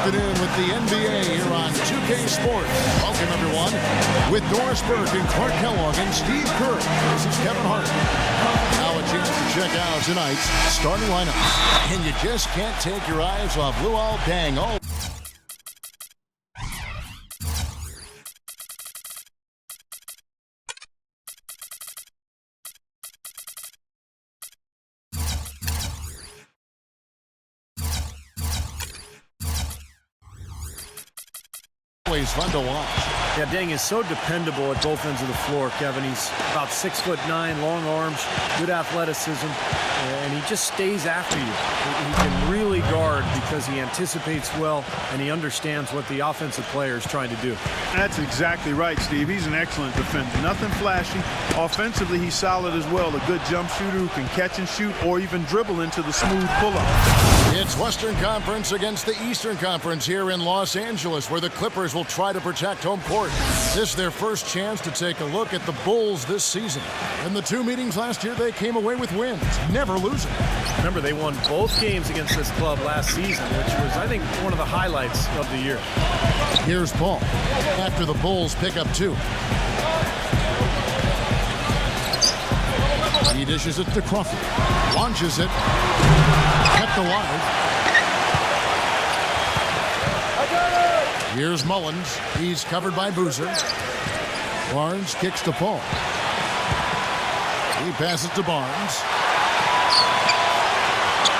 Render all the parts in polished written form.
afternoon with the NBA here on 2K Sports. Welcome, everyone, with Doris Burke and Clark Kellogg and Steve Kerr. This is Kevin Hart. Now a chance to check out tonight's starting lineups. And you just can't take your eyes off Luol Deng. Oh. Always fun to watch. Yeah, Deng is so dependable at both ends of the floor, Kevin. He's about 6'9", long arms, good athleticism, and he just stays after you. He can really guard because he anticipates well and he understands what the offensive player is trying to do. That's exactly right, Steve. He's an excellent defender. Nothing flashy. Offensively, he's solid as well. A good jump shooter who can catch and shoot or even dribble into the smooth pull-up. It's Western Conference against the Eastern Conference here in Los Angeles, where the Clippers will try to protect home court. This is their first chance to take a look at the Bulls this season. In the two meetings last year, they came away with wins, never losing. Remember, they won both games against this club last season, which was, I think, one of the highlights of the year. Here's Paul after the Bulls pick up two. He dishes it to Crawford. Launches it. Kept alive. Here's Mullins. He's covered by Boozer. Barnes kicks to Paul. He passes to Barnes.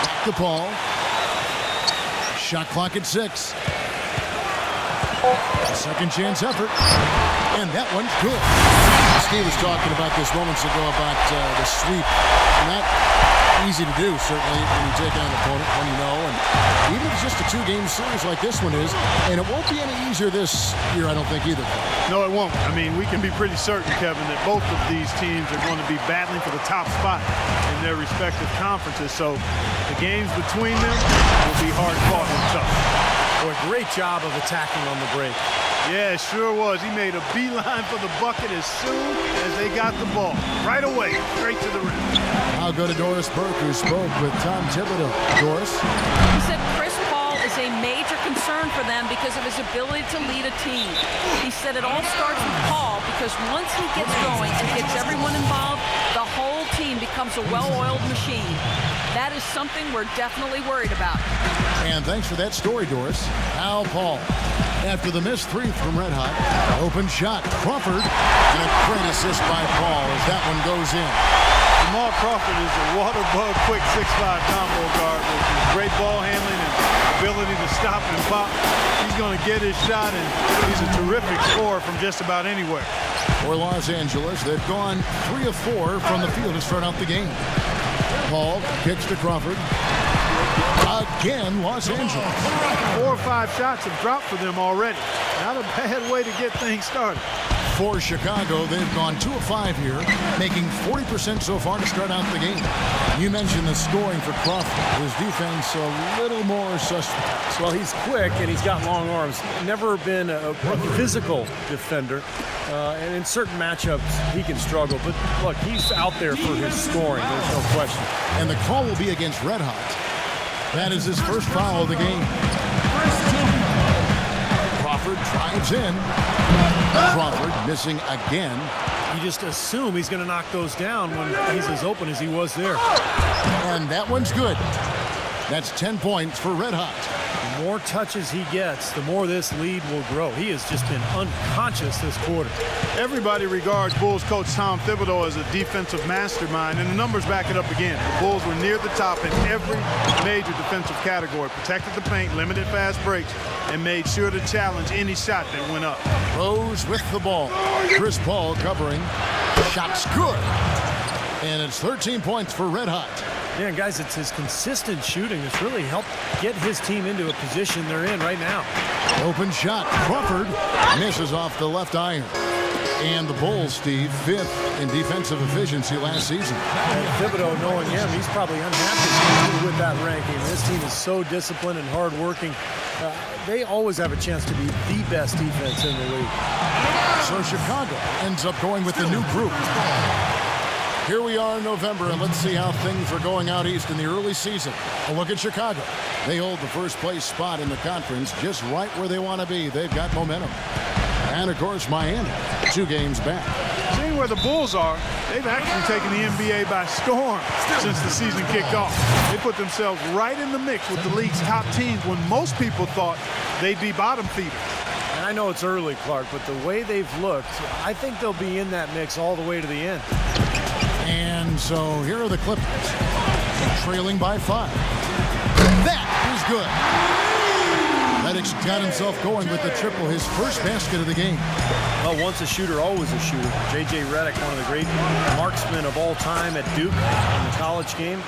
Back to Paul. Shot clock at 6. Second chance effort. And that one's good. Steve was talking about this moments ago about the sweep. Not easy to do, certainly, when you take on an opponent, when you know. And even if it's just a two-game series like this one is, and it won't be any easier this year, I don't think, either. No, it won't. I mean, we can be pretty certain, Kevin, that both of these teams are going to be battling for the top spot in their respective conferences. So the games between them will be hard-fought and tough. Boy, great job of attacking on the break. Yeah, it sure was. He made a beeline for the bucket as soon as they got the ball. Right away, straight to the rim. I'll go to Doris Burke, who spoke with Tom Thibodeau. Doris? He said Chris Paul is a major concern for them because of his ability to lead a team. He said it all starts with Paul because once he gets going and gets everyone involved, the whole team becomes a well-oiled machine. That is something we're definitely worried about. And thanks for that story, Doris. Now Paul. After the missed three from Red Hot, open shot, Crawford, and a great assist by Paul as that one goes in. Jamal Crawford is a water bug, quick 6'5" combo guard with great ball handling and ability to stop and pop. He's going to get his shot, and he's a terrific scorer from just about anywhere. For Los Angeles, they've gone 3 of 4 from the field to start out the game. Paul kicks to Crawford. Again, Los Angeles. 4 or 5 shots have dropped for them already. Not a bad way to get things started. For Chicago, they've gone 2 of 5 here, making 40% so far to start out the game. You mentioned the scoring for Crawford. His defense a little more suspect. Well, he's quick and he's got long arms. Never been a physical defender. And in certain matchups, he can struggle. But look, he's out there for his scoring. There's no question. And the call will be against Red Hot. That is his first foul of the game. Crawford drives in. Crawford missing again. You just assume he's going to knock those down when he's as open as he was there. And that one's good. That's 10 points for Red Hot. The more touches he gets, the more this lead will grow. He has just been unconscious this quarter. Everybody regards Bulls coach Tom Thibodeau as a defensive mastermind, and the numbers back it up again. The Bulls were near the top in every major defensive category. Protected the paint, limited fast breaks, and made sure to challenge any shot that went up. Rose with the ball. Chris Paul covering. Shot's good. And it's 13 points for Red Hot. Yeah, guys, it's his consistent shooting that's really helped get his team into a position they're in right now. Open shot. Crawford misses off the left iron. And the Bulls, Steve, 5th in defensive efficiency last season. And Thibodeau, knowing him, he's probably unhappy with that ranking. This team is so disciplined and hardworking. They always have a chance to be the best defense in the league. So Chicago ends up going with the new group. Here we are in November, and let's see how things are going out east in the early season. A look at Chicago. They hold the first place spot in the conference just right where they want to be. They've got momentum. And, of course, Miami, 2 games back. Seeing where the Bulls are, they've actually taken the NBA by storm since the season kicked off. They put themselves right in the mix with the league's top teams when most people thought they'd be bottom feeders. And I know it's early, Clark, but the way they've looked, I think they'll be in that mix all the way to the end. And so here are the Clippers, trailing by 5. That is good. Maddox got himself going with the triple, his first basket of the game. Well, once a shooter, always a shooter. J.J. Redick, one of the great marksmen of all time at Duke in the college game.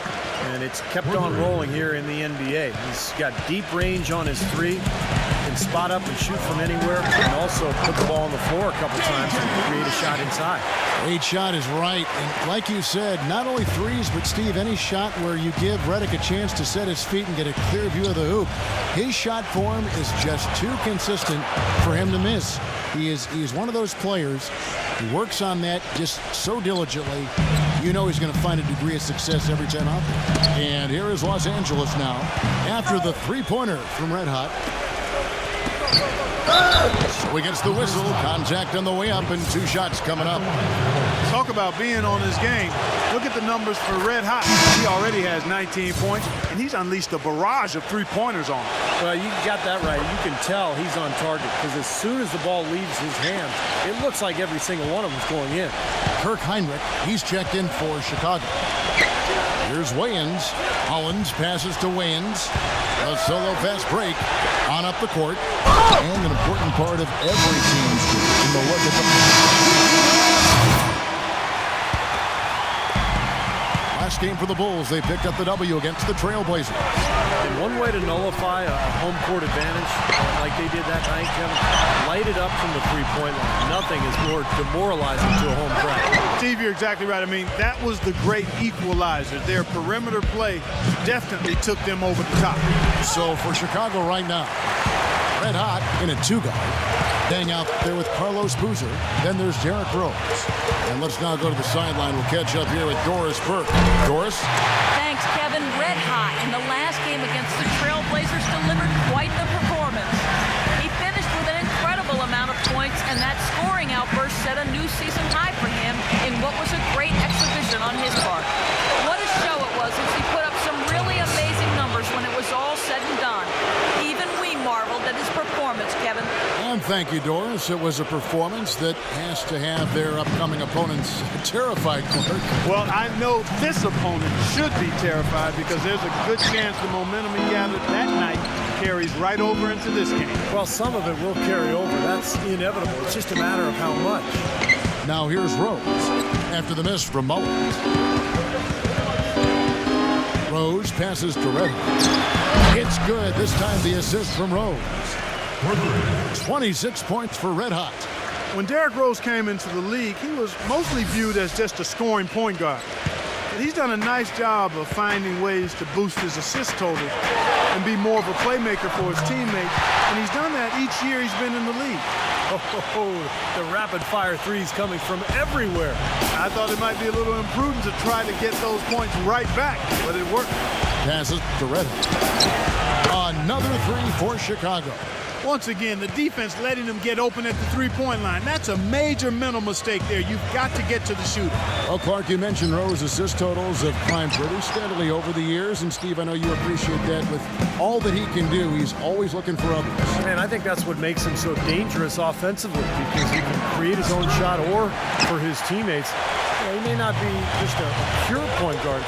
And it's kept on rolling here in the NBA. He's got deep range on his 3, can spot up and shoot from anywhere, and also put the ball on the floor a couple times and create a shot inside. Great shot is right. And like you said, not only threes, but Steve, any shot where you give Redick a chance to set his feet and get a clear view of the hoop, his shot form is just too consistent for him to miss. He's one of those players who works on that just so diligently. You know he's going to find a degree of success every time out there. And here is Los Angeles now after the three-pointer from Red Hot. So he gets the whistle, contact on the way up, and 2 shots coming up. Talk about being on his game. Look at the numbers for Red Hot. He already has 19 points, and he's unleashed a barrage of three-pointers on him. Well, you got that right. You can tell he's on target because as soon as the ball leaves his hands, it looks like every single one of them is going in. Kirk Heinrich, he's checked in for Chicago. Here's Wayans. Hollins passes to Wayans. A solo fast break on up the court. And an important part of every team's game. The look at the last game for the Bulls. They picked up the W against the Trailblazers. And one way to nullify a home court advantage like they did that night, Kevin, light it up from the three-point line. Nothing is more demoralizing to a home crowd. Steve, you're exactly right. I mean, that was the great equalizer. Their perimeter play definitely took them over the top. So for Chicago right now, Red Hot in a 2-guard. Bang out there with Carlos Boozer. Then there's Derrick Rose. And let's now go to the sideline. We'll catch up here with Doris Burke. Doris? Thanks, Kevin. Red Hot in the last game against the Trailblazers delivered quite the performance. He finished with an incredible amount of points, and that scoring outburst set a new season high for him in what was a great exhibition on his part. What a show it was as he put up some really amazing numbers when it was all said and done. Even we marveled at his performance, Kevin. And thank you, Doris. It was a performance that has to have their upcoming opponents terrified, Clark. Well, I know this opponent should be terrified because there's a good chance the momentum he gathered that night carries right over into this game. Well, some of it will carry over. That's inevitable. It's just a matter of how much. Now here's Rose after the miss from Mullins. Rose passes to Red. It's good. This time the assist from Rose. 26 points for Red Hot. When Derrick Rose came into the league, he was mostly viewed as just a scoring point guard. But he's done a nice job of finding ways to boost his assist total and be more of a playmaker for his teammates. And he's done that each year he's been in the league. The rapid-fire threes coming from everywhere. I thought it might be a little imprudent to try to get those points right back, but it worked. Passes to Red Hot. Another 3 for Chicago. Once again, the defense letting them get open at the three-point line. That's a major mental mistake there. You've got to get to the shooter. Well, Clark, you mentioned Rose's assist totals have climbed pretty steadily over the years. And, Steve, I know you appreciate that. With all that he can do, he's always looking for others. And I think that's what makes him so dangerous offensively because he can create his own shot or for his teammates. You know, he may not be just a pure point guard,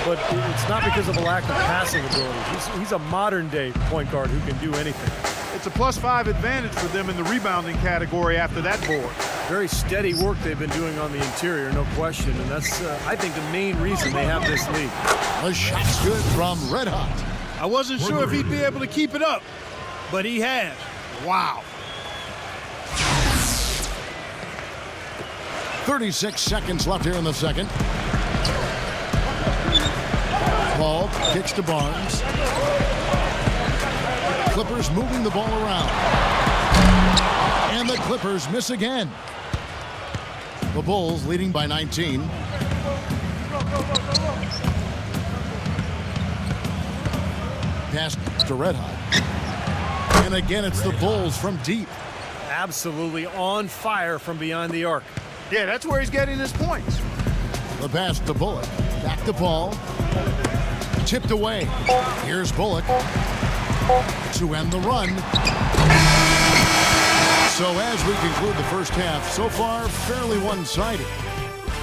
but it's not because of a lack of passing ability. He's a modern-day point guard who can do anything. It's a +5 advantage for them in the rebounding category after that board. Very steady work they've been doing on the interior, no question, and that's, I think, the main reason they have this lead. A shot's good from Red Hot. I wasn't sure if he'd be able to keep it up, but he has. Wow. 36 seconds left here in the second. Ball kicks to Barnes. Clippers moving the ball around. And the Clippers miss again. The Bulls leading by 19. Pass to Red Hot. And again, it's the Bulls from deep. Absolutely on fire from beyond the arc. Yeah, that's where he's getting his points. The pass to Bullock. Back to Paul. Tipped away. Here's Bullock to end the run. So as we conclude the first half, so far fairly one-sided.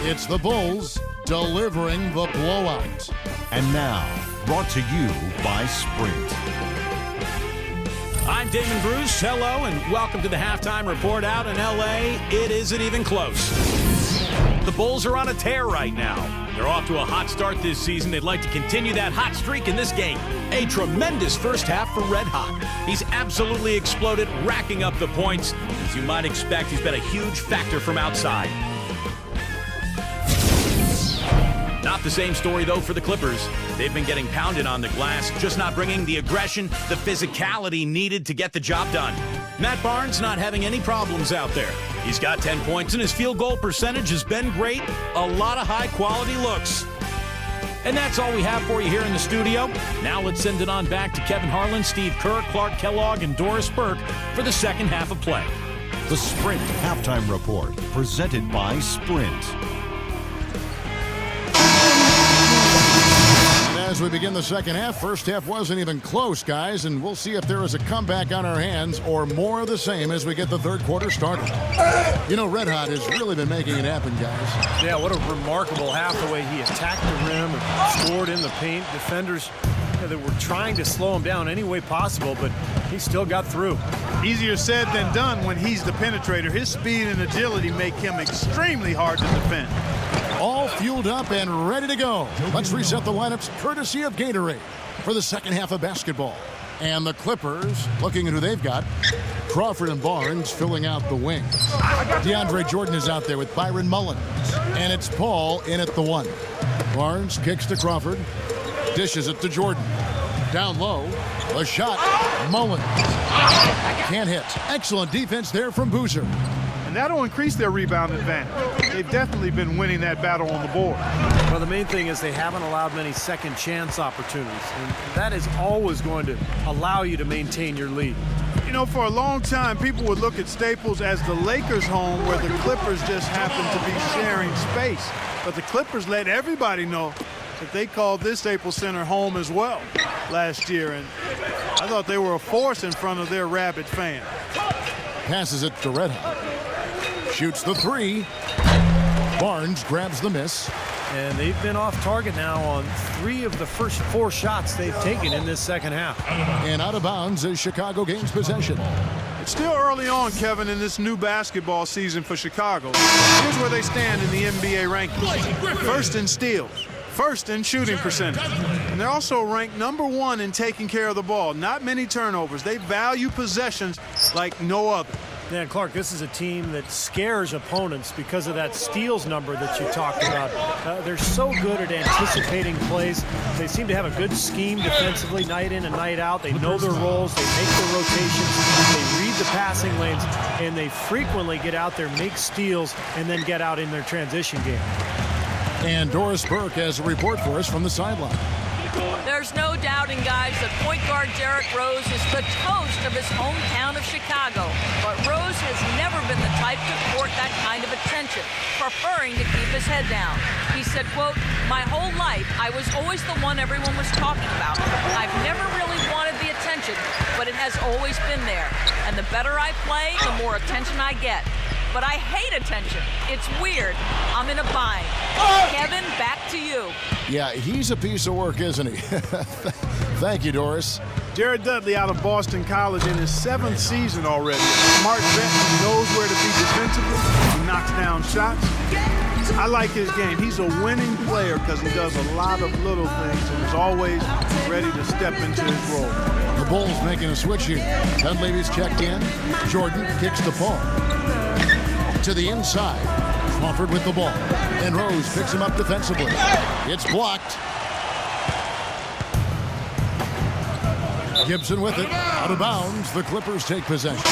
It's the Bulls delivering the blowout. And now, brought to you by Sprint. I'm Damon Bruce. Hello, and welcome to the halftime report out in L.A. It isn't even close. The Bulls are on a tear right now. They're off to a hot start this season. They'd like to continue that hot streak in this game. A tremendous first half for Red Hot. He's absolutely exploded, racking up the points. As you might expect, he's been a huge factor from outside. Not the same story, though, for the Clippers. They've been getting pounded on the glass, just not bringing the aggression, the physicality needed to get the job done. Matt Barnes not having any problems out there. He's got 10 points, and his field goal percentage has been great. A lot of high-quality looks. And that's all we have for you here in the studio. Now let's send it on back to Kevin Harlan, Steve Kerr, Clark Kellogg, and Doris Burke for the second half of play. The Sprint Halftime Report, presented by Sprint. As we begin the second half, first half wasn't even close, guys, and we'll see if there is a comeback on our hands or more of the same as we get the third quarter started. You know, Red Hot has really been making it happen, guys. Yeah, what a remarkable half, the way he attacked the rim and scored in the paint. Defenders that were trying to slow him down any way possible, but he still got through. Easier said than done when he's the penetrator. His speed and agility make him extremely hard to defend. All fueled up and ready to go. Let's reset the lineups courtesy of Gatorade for the second half of basketball. And the Clippers, looking at who they've got, Crawford and Barnes filling out the wing. DeAndre Jordan is out there with Byron Mullins. And it's Paul in at the one. Barnes kicks to Crawford, dishes it to Jordan. Down low, a shot, Mullins. Can't hit. Excellent defense there from Boozer. And that'll increase their rebound advantage. They've definitely been winning that battle on the board. Well, the main thing is they haven't allowed many second chance opportunities, and that is always going to allow you to maintain your lead. You know, for a long time, people would look at Staples as the Lakers' home where the Clippers just happen to be sharing space. But the Clippers let everybody know that they called this Staples Center home as well last year, and I thought they were a force in front of their rabid fans. Passes it to Red Hot. Shoots the three. Barnes grabs the miss. And they've been off target now on 3 of the first 4 shots they've taken in this second half. And out of bounds as Chicago gains possession. It's still early on, Kevin, in this new basketball season for Chicago. Here's where they stand in the NBA rankings. First in steals, first in shooting percentage. And they're also ranked number 1 in taking care of the ball. Not many turnovers. They value possessions like no other. Yeah, Clark, this is a team that scares opponents because of that steals number that you talked about. They're so good at anticipating plays. They seem to have a good scheme defensively night in and night out. They know their roles. They make their rotations. They read the passing lanes, and they frequently get out there, make steals, and then get out in their transition game. And Doris Burke has a report for us from the sideline. There's no doubting, guys, that point guard Derrick Rose is the toast of his hometown of Chicago. But Rose has never been the type to court that kind of attention, preferring to keep his head down. He said, quote, "My whole life, I was always the one everyone was talking about. I've never really wanted the attention, but it has always been there. And the better I play, the more attention I get. But I hate attention. It's weird. I'm in a bind." Kevin, back to you. Yeah, he's a piece of work, isn't he? Thank you, Doris. Jared Dudley out of Boston College in his 7th season already. Smart vet who knows where to be defensively. He knocks down shots. I like his game. He's a winning player because he does a lot of little things and is always ready to step into his role. The Bulls making a switch here. Dunleavy's checked in. Jordan kicks the ball. To the inside. Crawford with the ball. And Rose picks him up defensively. It's blocked. Gibson with it. Out of bounds. The Clippers take possession.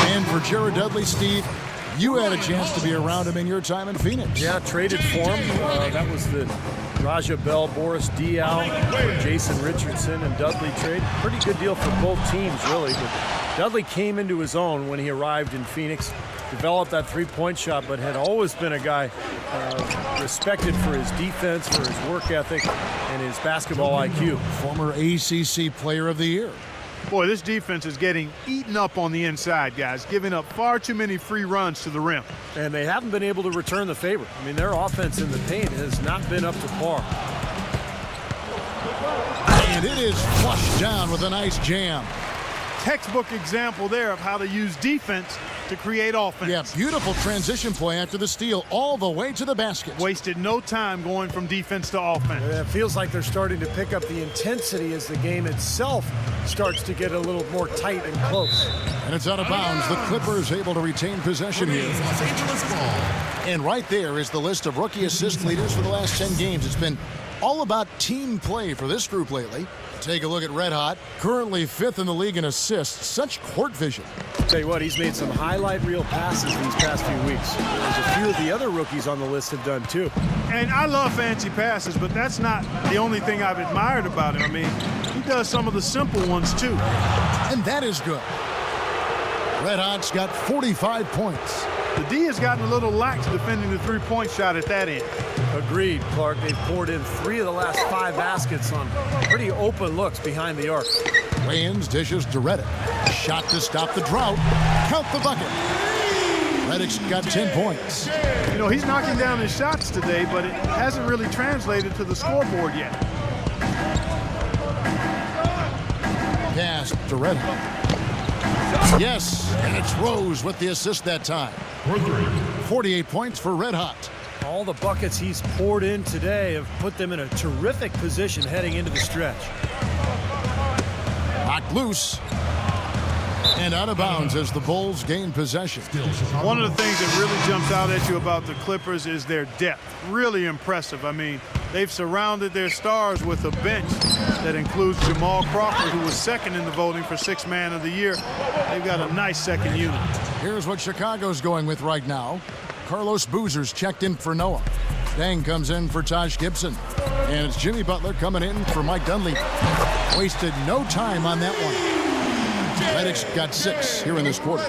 And for Jared Dudley, Steve, you had a chance to be around him in your time in Phoenix. Yeah, traded for him. That was the Raja Bell, Boris Diaw, Jason Richardson, and Dudley trade. Pretty good deal for both teams, really. But Dudley came into his own when he arrived in Phoenix, developed that three-point shot, but had always been a guy respected for his defense, for his work ethic, and his basketball IQ. Former ACC Player of the Year. Boy, this defense is getting eaten up on the inside, guys, giving up far too many free runs to the rim. And they haven't been able to return the favor. I mean, their offense in the paint has not been up to par. And it is flushed down with a nice jam. Textbook example there of how to use defense to create offense. Yeah, beautiful transition play after the steal all the way to the basket. Wasted no time going from defense to offense. It feels like they're starting to pick up the intensity as the game itself starts to get a little more tight and close. And it's out of bounds. The Clippers able to retain possession here. Los Angeles ball. And right there is the list of rookie assist leaders for the last 10 games. It's been all about team play for this group lately. Take a look at Red Hot, currently 5th in the league in assists. Such court vision. Tell you what, he's made some highlight reel passes these past few weeks. As a few of the other rookies on the list have done too. And I love fancy passes, but that's not the only thing I've admired about him. I mean, he does some of the simple ones too. And that is good. Red Hot's got 45 points. The D has gotten a little lax defending the three-point shot at that end. Agreed, Clark. They've poured in 3 of the last 5 baskets on pretty open looks behind the arc. Wayans dishes to Redick. Shot to stop the drought. Count the bucket. Redick's got 10 points. You know, he's knocking down his shots today, but it hasn't really translated to the scoreboard yet. Pass to Redick. Yes, and it's Rose with the assist that time. 48 points for Red Hot. All the buckets he's poured in today have put them in a terrific position heading into the stretch. Knocked loose. And out of bounds as the Bulls gain possession. One of the things that really jumps out at you about the Clippers is their depth. Really impressive. I mean, they've surrounded their stars with a bench that includes Jamal Crawford, who was second in the voting for Sixth Man of the Year. They've got a nice second unit. Here's what Chicago's going with right now. Carlos Boozer's checked in for Noah. Dang comes in for Taj Gibson. And it's Jimmy Butler coming in for Mike Dunleavy. Wasted no time on that one. Redick's got 6 here in this quarter.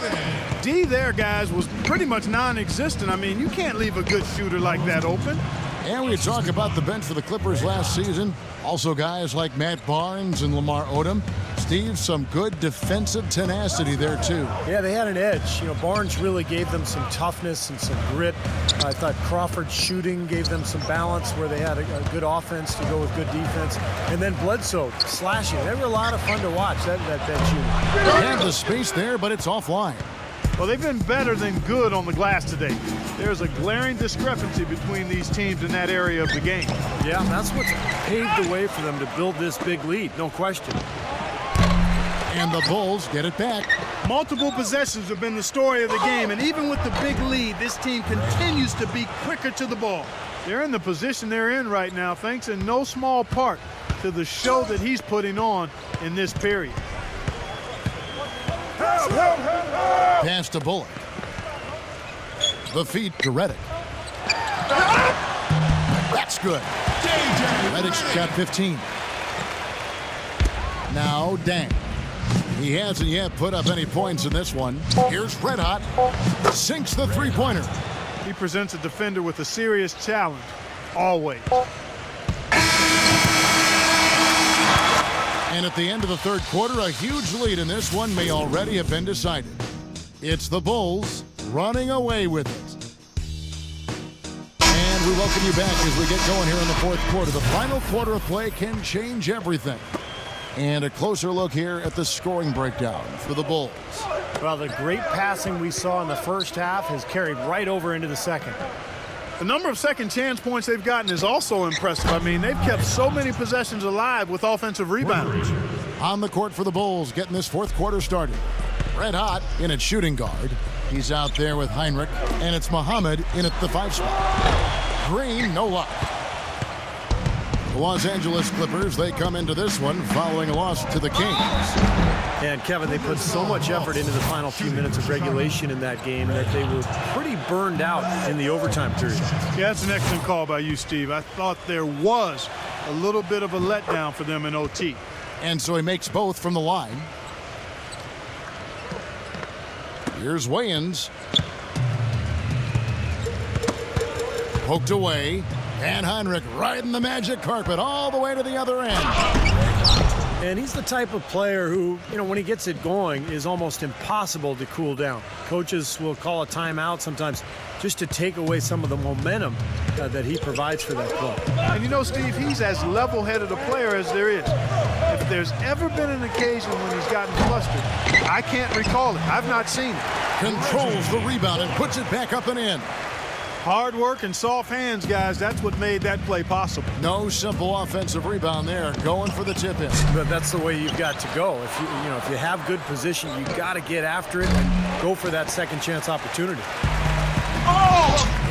D there, guys, was pretty much non-existent. I mean, you can't leave a good shooter like that open. And we talk about the bench for the Clippers last season. Also guys like Matt Barnes and Lamar Odom. Steve, some good defensive tenacity there too. Yeah, they had an edge. You know, Barnes really gave them some toughness and some grit. I thought Crawford's shooting gave them some balance where they had a good offense to go with good defense. And then Bledsoe slashing. They were a lot of fun to watch, that bench unit. They have the space there, but it's offline. Well, they've been better than good on the glass today. There's a glaring discrepancy between these teams in that area of the game. Yeah, that's what's paved the way for them to build this big lead, no question. And the Bulls get it back. Multiple possessions have been the story of the game, and even with the big lead, this team continues to be quicker to the ball. They're in the position they're in right now, thanks in no small part to the show that he's putting on in this period. Pass to Bullock. The feed to Redick. That's good. Redick's got 15. Now Dang. He hasn't yet put up any points in this one. Here's Red Hot. Sinks the three-pointer. He presents a defender with a serious challenge, always. And at the end of the third quarter, a huge lead in this one may already have been decided. It's the Bulls running away with it. And we welcome you back as we get going here in the fourth quarter. The final quarter of play can change everything. And a closer look here at the scoring breakdown for the Bulls. Well, the great passing we saw in the first half has carried right over into the second. The number of second chance points they've gotten is also impressive. I mean, they've kept so many possessions alive with offensive rebounds. On the court for the Bulls, getting this fourth quarter started. Red Hot in at shooting guard. He's out there with Heinrich, and it's Muhammad in at the 5 spot. Green, no luck. The Los Angeles Clippers, they come into this one following a loss to the Kings. And Kevin, they put so much effort into the final few minutes of regulation in that game that they were pretty burned out in the overtime period. Yeah, that's an excellent call by you, Steve. I thought there was a little bit of a letdown for them in OT. And so he makes both from the line. Here's Wayans. Poked away. And Heinrich riding the magic carpet all the way to the other end. And he's the type of player who, when he gets it going, is almost impossible to cool down. Coaches will call a timeout sometimes just to take away some of the momentum that he provides for that club. And Steve, he's as level-headed a player as there is. If there's ever been an occasion when he's gotten flustered, I can't recall it. I've not seen it. Controls the rebound and puts it back up and in. Hard work and soft hands, guys. That's what made that play possible. No simple offensive rebound there. Going for the tip in. But that's the way you've got to go. If you have good position, you've got to get after it and go for that second chance opportunity.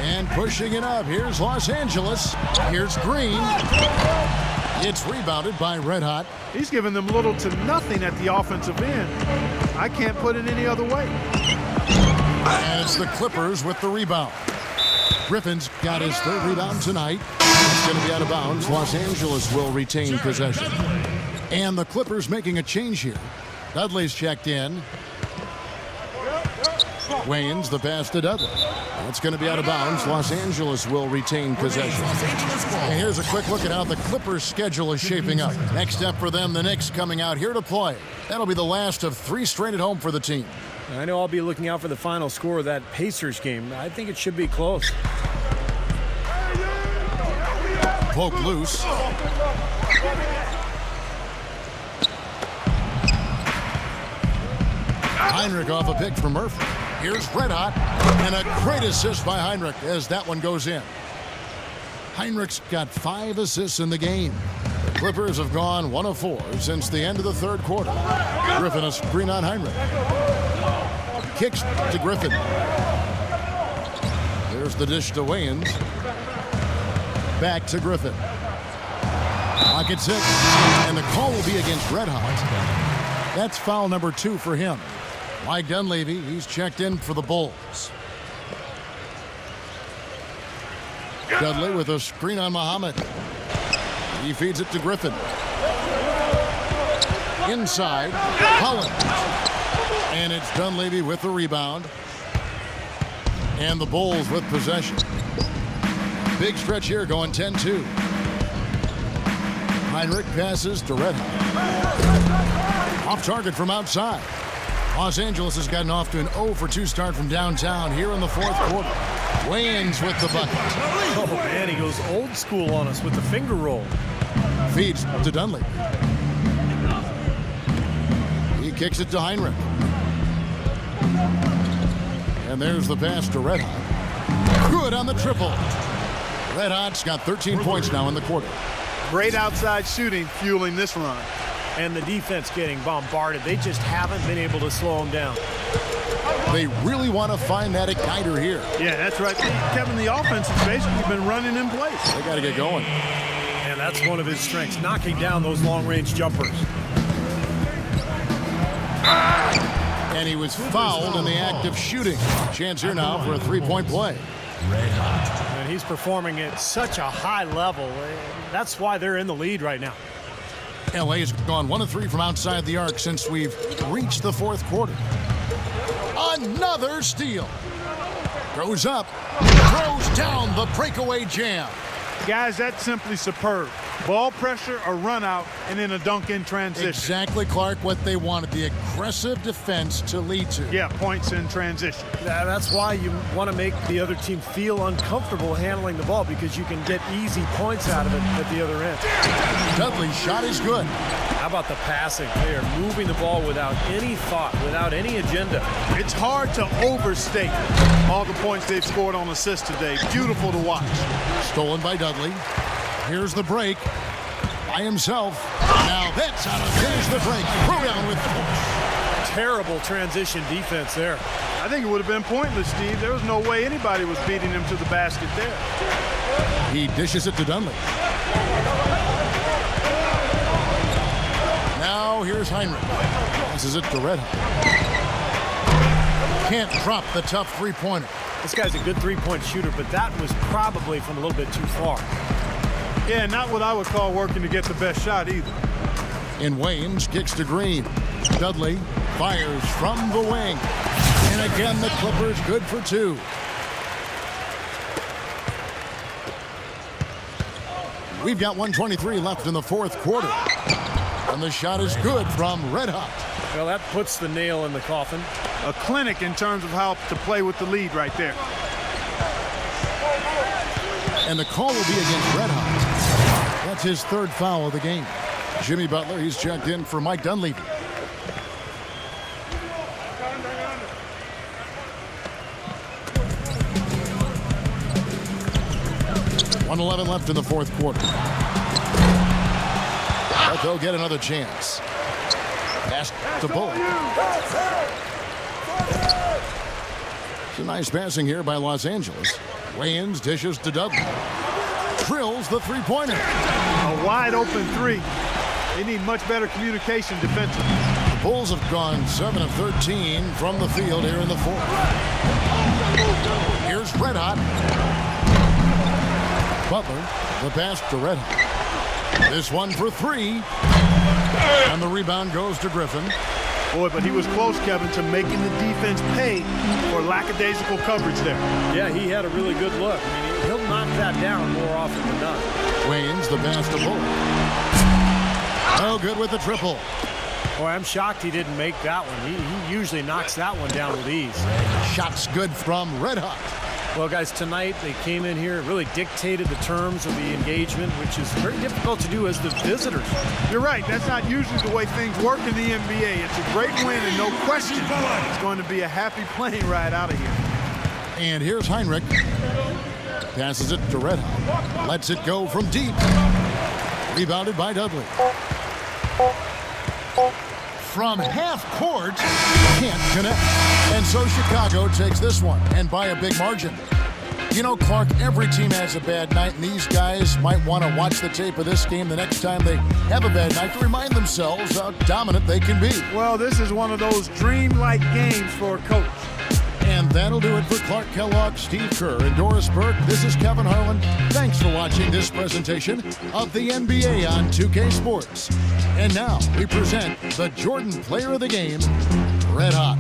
And pushing it up. Here's Los Angeles. Here's Green. It's rebounded by Red Hot. He's given them little to nothing at the offensive end. I can't put it any other way. As the Clippers with the rebound. Griffin's got his third rebound tonight. It's going to be out of bounds. Los Angeles will retain possession. And the Clippers making a change here. Dudley's checked in. Wayans, the pass to Dudley. That's going to be out of bounds. Los Angeles will retain possession. And here's a quick look at how the Clippers' schedule is shaping up. Next up for them, the Knicks coming out here to play. That'll be the last of 3 straight at home for the team. I know I'll be looking out for the final score of that Pacers game. I think it should be close. Poke loose. Heinrich off a pick from Murphy. Here's Red Hot, and a great assist by Heinrich as that one goes in. Heinrich's got 5 assists in the game. The Clippers have gone 1 of 4 since the end of the third quarter. Griffin a screen on Heinrich. Kicks to Griffin. There's the dish to Wayans. Back to Griffin. Clock at 6, and the call will be against Red Hot. That's foul number 2 for him. Mike Dunleavy, he's checked in for the Bulls. Dudley with a screen on Muhammad. He feeds it to Griffin. Inside, Collins. And it's Dunleavy with the rebound. And the Bulls with possession. Big stretch here going 10-2. Heinrich passes to Red Hot. Off target from outside. Los Angeles has gotten off to an 0-for-2 start from downtown here in the fourth quarter. Wayans with the bucket. Oh, man, he goes old school on us with the finger roll. Feeds to Dunleavy. He kicks it to Heinrich. And there's the pass to Red Hot. Good on the triple. Red Hot's got 13 points now in the quarter. Great outside shooting fueling this run. And the defense getting bombarded. They just haven't been able to slow them down. They really want to find that igniter here. Yeah, that's right. Kevin, the offense has basically been running in place. They got to get going. And that's one of his strengths, knocking down those long-range jumpers. And he was fouled in the act of shooting. Chance here now for a three-point play. Red Hot. And he's performing at such a high level. That's why they're in the lead right now. LA has gone 1 of 3 from outside the arc since we've reached the fourth quarter. Another steal. Goes up, throws down the breakaway jam. Guys, that's simply superb. Ball pressure, a run out, and then a dunk in transition. Exactly, Clark, what they wanted, the aggressive defense to lead to. Yeah, points in transition. That's why you want to make the other team feel uncomfortable handling the ball, because you can get easy points out of it at the other end. Dudley's shot is good. How about the passing? They are moving the ball without any thought, without any agenda. It's hard to overstate all the points they've scored on assists today. Beautiful to watch. Stolen by Dudley. Here's the break by himself. Now that's how to finish the break. Throw down with force. Terrible transition defense there. I think it would have been pointless, Steve. There was no way anybody was beating him to the basket there. He dishes it to Dunley. Now Now here's Heinrich. Passes it to Red Hot. Can't drop the tough three-pointer. This guy's a good three-point shooter, but that was probably from a little bit too far. Yeah, not what I would call working to get the best shot either. And Waynes kicks to Green. Dudley fires from the wing. And again, the Clippers good for two. We've got 1:23 left in the fourth quarter. And the shot is good from Red Hot. Well, that puts the nail in the coffin. A clinic in terms of how to play with the lead right there. And the call will be against Red Hot. That's his third foul of the game. Jimmy Butler, he's checked in for Mike Dunleavy. .111 left in the fourth quarter. But they'll get another chance. Pass to Bullock. It's a nice passing here by Los Angeles. Waynes dishes to Dudley. Drills the three-pointer. A wide open three. They need much better communication defensively. The Bulls have gone 7 of 13 from the field here in the fourth. Here's Red Hot. Butler, the pass to Red Hot. This one for three. And the rebound goes to Griffin. Boy, but he was close, Kevin, to making the defense pay for lackadaisical coverage there. Yeah, he had a really good look. I mean, he'll knock that down more often than not. Waynes, the pass to Bullock. No good with the triple. Boy, I'm shocked he didn't make that one. He usually knocks that one down with ease. Shots good from Red Hot. Well, guys, tonight they came in here, really dictated the terms of the engagement, which is very difficult to do as the visitors. You're right. That's not usually the way things work in the NBA. It's a great win, and no question it's going to be a happy plane ride out of here. And here's Heinrich. Passes it to Red Hot. Lets it go from deep. Rebounded by Dudley. From half court, can't connect. And so Chicago takes this one, and by a big margin. You know, Clark, every team has a bad night, and these guys might want to watch the tape of this game the next time they have a bad night to remind themselves how dominant they can be. Well, this is one of those dreamlike games for a coach. And that'll do it for Clark Kellogg, Steve Kerr, and Doris Burke. This is Kevin Harlan. Thanks for watching this presentation of the NBA on 2K Sports. And now we present the Jordan Player of the Game, Red Hot.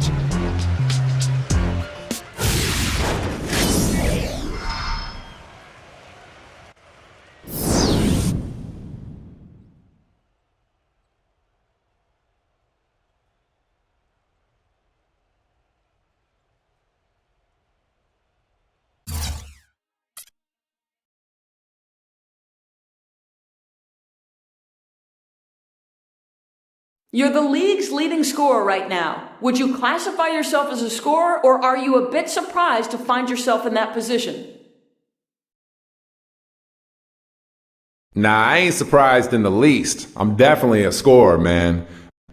You're the league's leading scorer right now. Would you classify yourself as a scorer, or are you a bit surprised to find yourself in that position? Nah, I ain't surprised in the least. I'm definitely a scorer, man.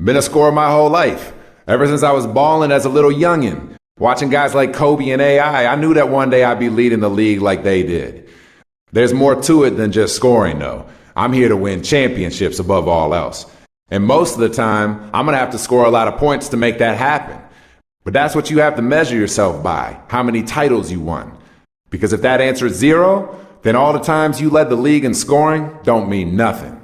Been a scorer my whole life. Ever since I was balling as a little youngin'. Watching guys like Kobe and AI, I knew that one day I'd be leading the league like they did. There's more to it than just scoring, though. I'm here to win championships above all else. And most of the time, I'm going to have to score a lot of points to make that happen. But that's what you have to measure yourself by, how many titles you won. Because if that answer is 0, then all the times you led the league in scoring don't mean nothing.